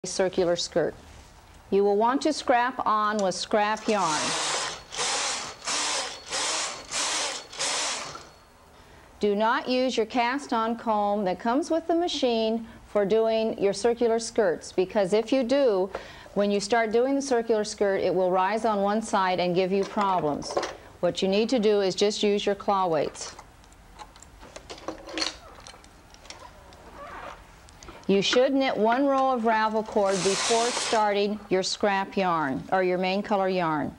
circular skirt. You will want to scrap on with scrap yarn. Do not use your cast-on comb that comes with the machine for doing your circular skirts, because if you do, when you start doing the circular skirt, it will rise on one side and give you problems. What you need to do is just use your claw weights. You should knit one row of ravel cord before starting your scrap yarn or your main color yarn.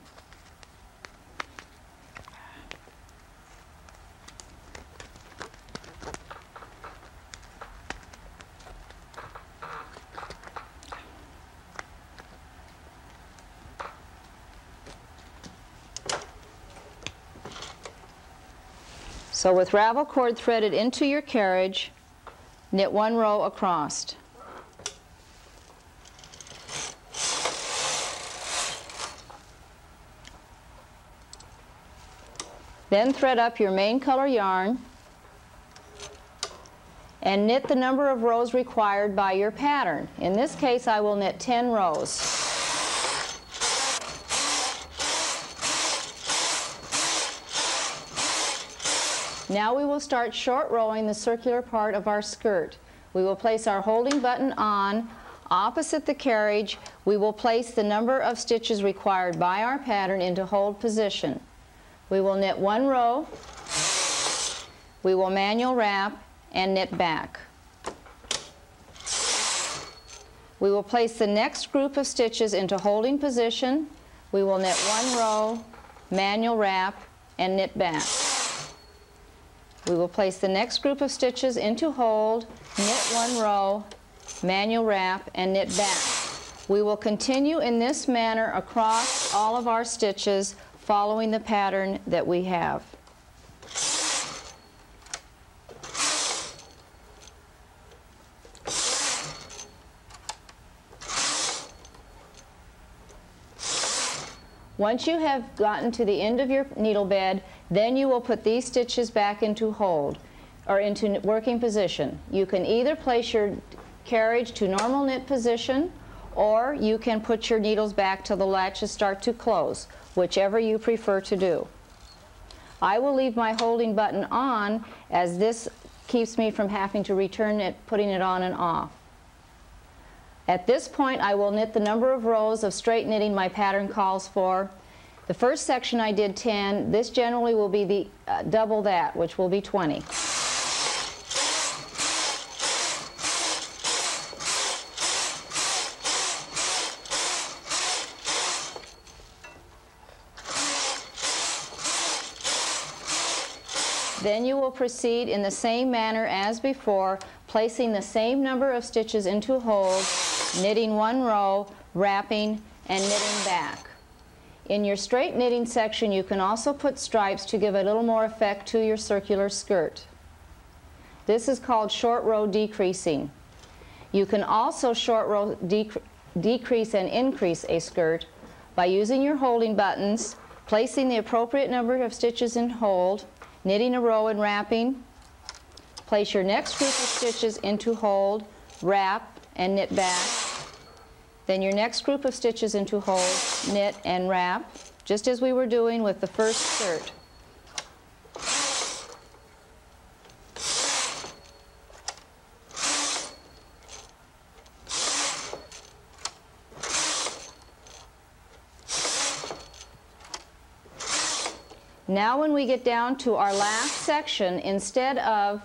So with ravel cord threaded into your carriage, knit one row across. Then thread up your main color yarn and knit the number of rows required by your pattern. In this case, I will knit 10 rows. Now we will start short rowing the circular part of our skirt. We will place our holding button on. Opposite the carriage, we will place the number of stitches required by our pattern into hold position. We will knit one row, we will manual wrap and knit back. We will place the next group of stitches into holding position. We will knit one row, manual wrap and knit back. We will place the next group of stitches into hold, knit one row, manual wrap, and knit back. We will continue in this manner across all of our stitches, following the pattern that we have. Once you have gotten to the end of your needle bed, then you will put these stitches back into hold or into working position. You can either place your carriage to normal knit position, or you can put your needles back till the latches start to close, whichever you prefer to do. I will leave my holding button on, as this keeps me from having to return it, putting it on and off. At this point, I will knit the number of rows of straight knitting my pattern calls for. The first section I did 10. This generally will be the double that, which will be 20. Then you will proceed in the same manner as before, placing the same number of stitches into hold, knitting one row, wrapping, and knitting back. In your straight knitting section, you can also put stripes to give a little more effect to your circular skirt. This is called short row decreasing. You can also short row decrease and increase a skirt by using your holding buttons, placing the appropriate number of stitches in hold, knitting a row and wrapping. Place your next group of stitches into hold, wrap, and knit back. Then your next group of stitches into hold, knit, and wrap, just as we were doing with the first skirt. Now when we get down to our last section, instead of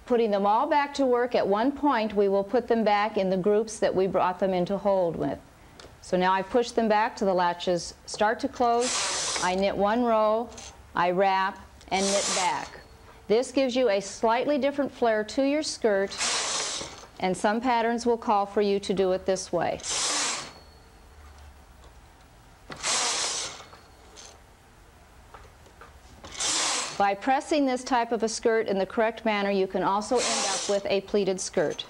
putting them all back to work at one point, we will put them back in the groups that we brought them into hold with. So now I've pushed them back to the latches start to close. I knit one row, I wrap, and knit back. This gives you a slightly different flare to your skirt, and some patterns will call for you to do it this way. By pressing this type of a skirt in the correct manner, you can also end up with a pleated skirt.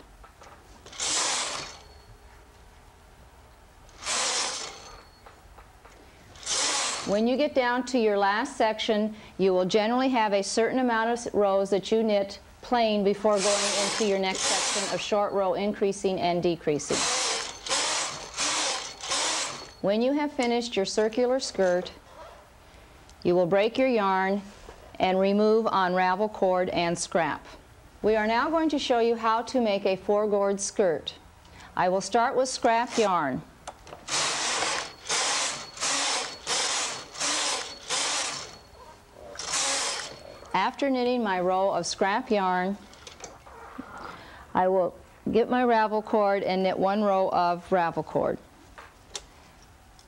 When you get down to your last section, you will generally have a certain amount of rows that you knit plain before going into your next section of short row increasing and decreasing. When you have finished your circular skirt, you will break your yarn and remove unravel cord and scrap. We are now going to show you how to make a four-gourd skirt. I will start with scrap yarn. After knitting my row of scrap yarn, I will get my ravel cord and knit one row of ravel cord.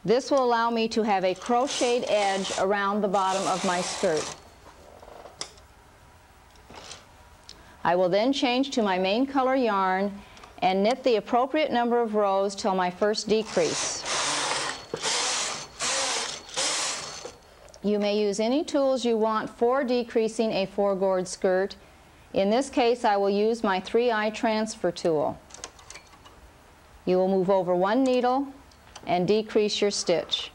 This will allow me to have a crocheted edge around the bottom of my skirt. I will then change to my main color yarn and knit the appropriate number of rows till my first decrease. You may use any tools you want for decreasing a four-gourd skirt. In this case, I will use my 3-eye transfer tool. You will move over one needle and decrease your stitch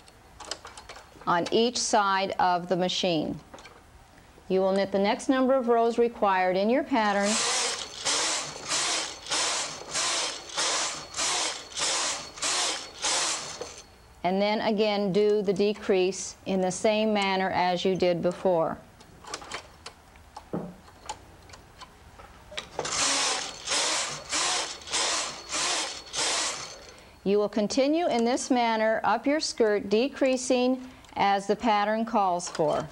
on each side of the machine. You will knit the next number of rows required in your pattern. And then again do the decrease in the same manner as you did before. You will continue in this manner up your skirt, decreasing as the pattern calls for.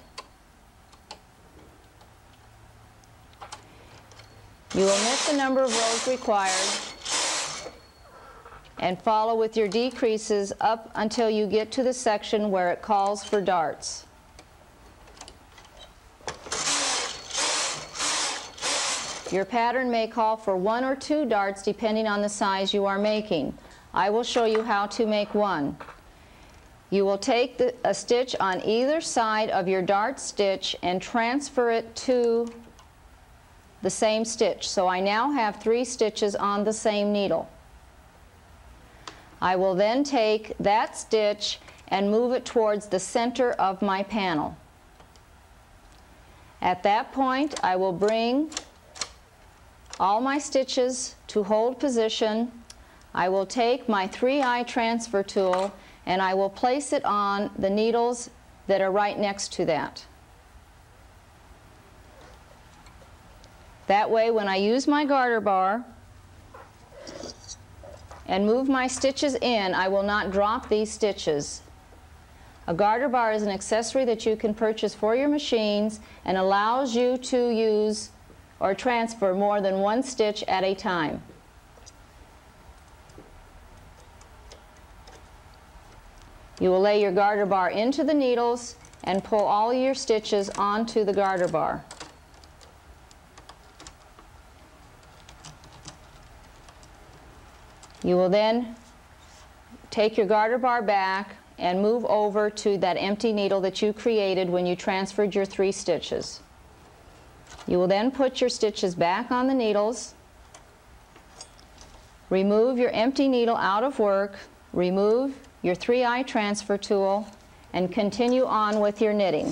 You will knit the number of rows required and follow with your decreases up until you get to the section where it calls for darts. Your pattern may call for 1 or 2 darts depending on the size you are making. I will show you how to make one. You will take a stitch on either side of your dart stitch and transfer it to the same stitch. So I now have 3 stitches on the same needle. I will then take that stitch and move it towards the center of my panel. At that point, I will bring all my stitches to hold position. I will take my 3-eye transfer tool and I will place it on the needles that are right next to that. That way, when I use my garter bar and move my stitches in, I will not drop these stitches. A garter bar is an accessory that you can purchase for your machines and allows you to use or transfer more than one stitch at a time. You will lay your garter bar into the needles and pull all your stitches onto the garter bar. You will then take your garter bar back and move over to that empty needle that you created when you transferred your 3 stitches. You will then put your stitches back on the needles, remove your empty needle out of work, remove your 3-eye transfer tool, and continue on with your knitting.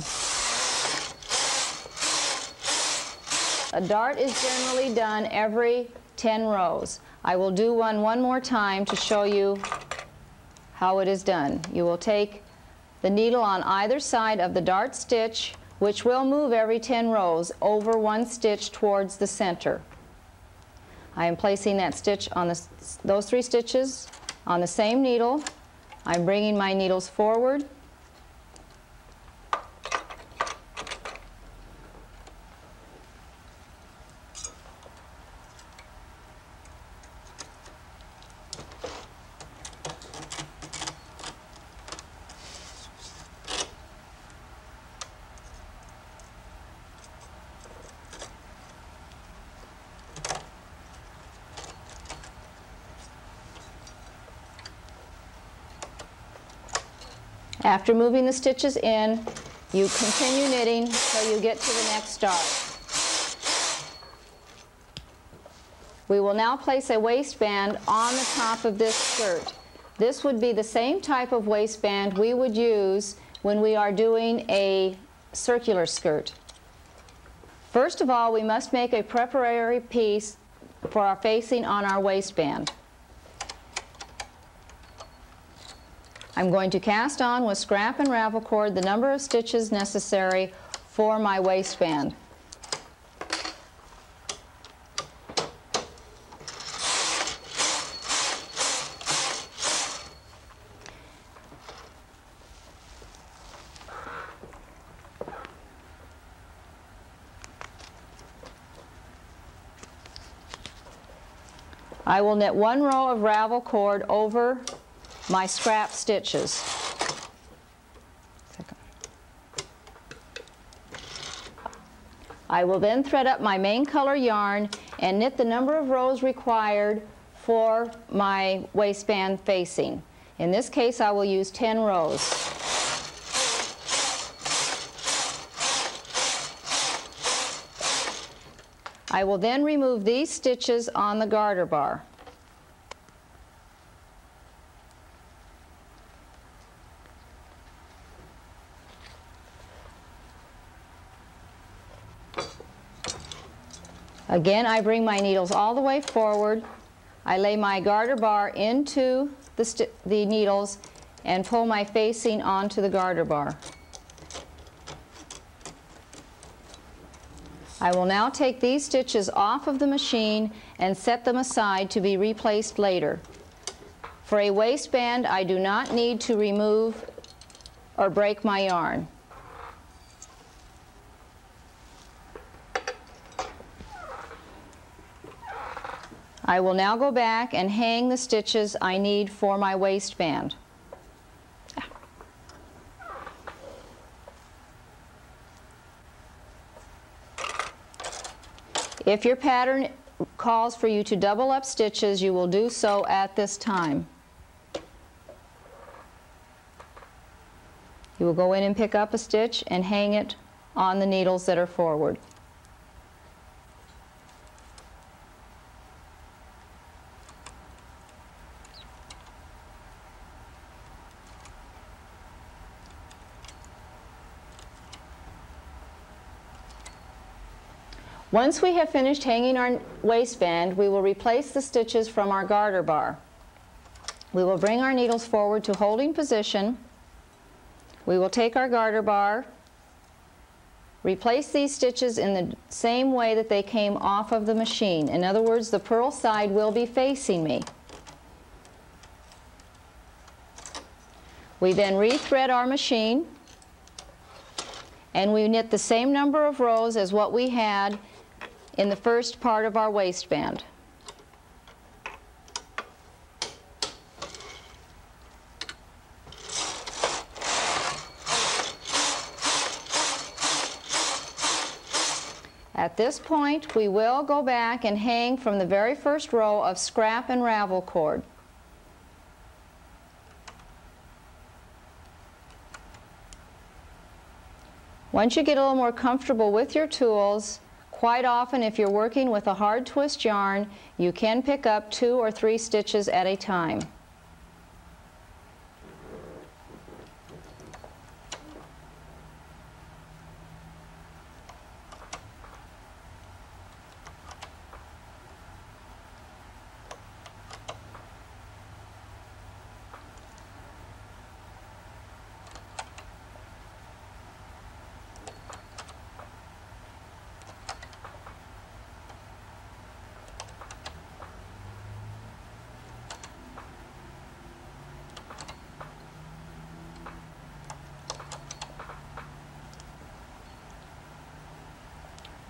A dart is generally done every 10 rows. I will do one more time to show you how it is done. You will take the needle on either side of the dart stitch, which will move every 10 rows, over one stitch towards the center. I am placing that stitch on those 3 stitches on the same needle. I'm bringing my needles forward. After moving the stitches in, you continue knitting till you get to the next dart. We will now place a waistband on the top of this skirt. This would be the same type of waistband we would use when we are doing a circular skirt. First of all, we must make a preparatory piece for our facing on our waistband. I'm going to cast on with scrap and ravel cord the number of stitches necessary for my waistband. I will knit one row of ravel cord over my scrap stitches. I will then thread up my main color yarn and knit the number of rows required for my waistband facing. In this case, I will use 10 rows. I will then remove these stitches on the garter bar. Again, I bring my needles all the way forward. I lay my garter bar into the needles and pull my facing onto the garter bar. I will now take these stitches off of the machine and set them aside to be replaced later. For a waistband, I do not need to remove or break my yarn. I will now go back and hang the stitches I need for my waistband. If your pattern calls for you to double up stitches, you will do so at this time. You will go in and pick up a stitch and hang it on the needles that are forward. Once we have finished hanging our waistband, we will replace the stitches from our garter bar. We will bring our needles forward to holding position. We will take our garter bar, replace these stitches in the same way that they came off of the machine. In other words, the purl side will be facing me. We then rethread our machine, and we knit the same number of rows as what we had in the first part of our waistband. At this point, we will go back and hang from the very first row of scrap and ravel cord. Once you get a little more comfortable with your tools, quite often if you're working with a hard twist yarn, you can pick up 2 or 3 stitches at a time.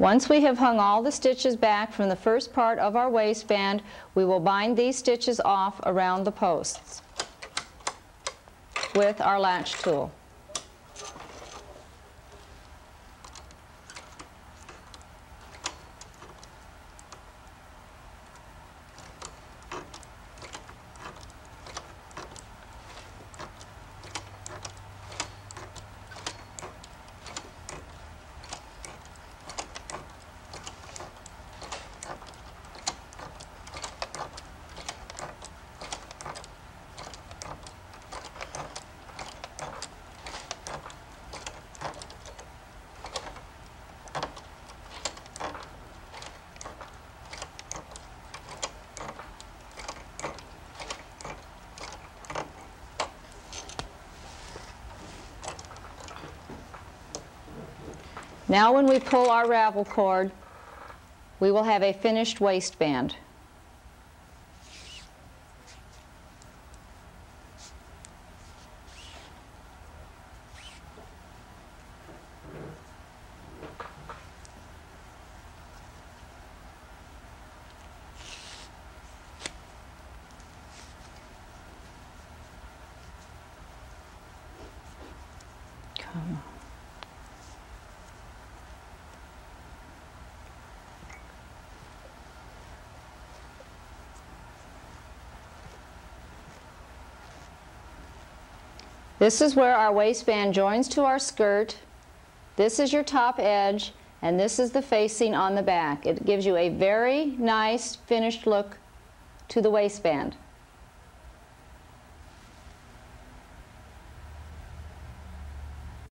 Once we have hung all the stitches back from the first part of our waistband, we will bind these stitches off around the posts with our latch tool. Now when we pull our ravel cord, we will have a finished waistband. This is where our waistband joins to our skirt. This is your top edge, and this is the facing on the back. It gives you a very nice finished look to the waistband.